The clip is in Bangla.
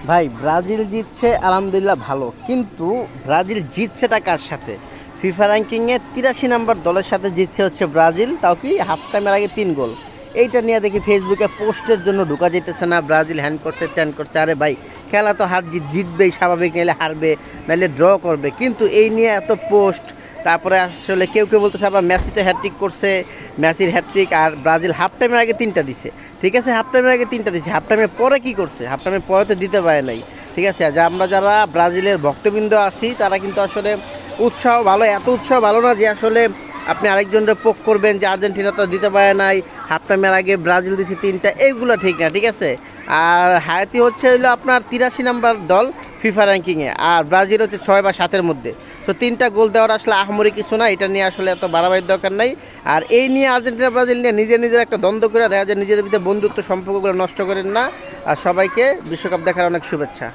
ভাই ব্রাজিল জিতছে আলহামদুলিল্লাহ ভালো, কিন্তু ব্রাজিল জিতছেটা কার সাথে? ফিফা র্যাঙ্কিংয়ে 83 নাম্বার দলের সাথে জিতছে হচ্ছে ব্রাজিল, তাও কি হাফ টাইমের আগে 3 গোল। এইটা নিয়ে দেখি ফেসবুকে পোস্টের জন্য ঢোকা যেতেছে না, ব্রাজিল হ্যান্ড করছে ত্যান করছে। আরে ভাই, খেলা তো হার জিত জিতবেই স্বাভাবিক, নাহলে হারবে, নাহলে ড্র করবে, কিন্তু এই নিয়ে এত পোস্ট। তারপরে আসলে কেউ কেউ বলতেছে আবার মেসি তো হ্যাট্রিক করছে, মেসির হ্যাট্রিক, আর ব্রাজিল হাফ টাইমের আগে 3টা দিছে। ঠিক আছে, হাফ টাইমের আগে 3টা দিছে, হাফ টাইমের পরে কি করছে? হাফ টাইমের পরে তো দিতে পারে নাই। ঠিক আছে, যা আমরা যারা ব্রাজিলের ভক্তবৃন্দ আছি তারা কিন্তু আসলে উৎসাহ ভালো, এত উৎসাহ ভালো না যে আসলে আপনি আরেকজনের পোক করবেন যে আর্জেন্টিনা তো দিতে পারে নাই, হাফ টাইমের আগে ব্রাজিল দিছে 3টা, এইগুলো ঠিক না। ঠিক আছে, আর হায়াতি হচ্ছে হইলো আপনার 83 নাম্বার দল ফিফা র্যাঙ্কিংয়ে, আর ব্রাজিল হচ্ছে 6 বা 7-এর মধ্যে। তো 3টা গোল দেওয়ার আসলে আহামরি কিছু না, এটা নিয়ে আসলে এত বাড়াবাড়ির দরকার নাই। আর এই নিয়ে আর্জেন্টিনা ব্রাজিল নিয়ে নিজের একটা দ্বন্দ্ব করে দেখা যায়, নিজেদের ভিতরে বন্ধুত্ব সম্পর্কগুলো নষ্ট করেন না। আর সবাইকে বিশ্বকাপ দেখার অনেক শুভেচ্ছা।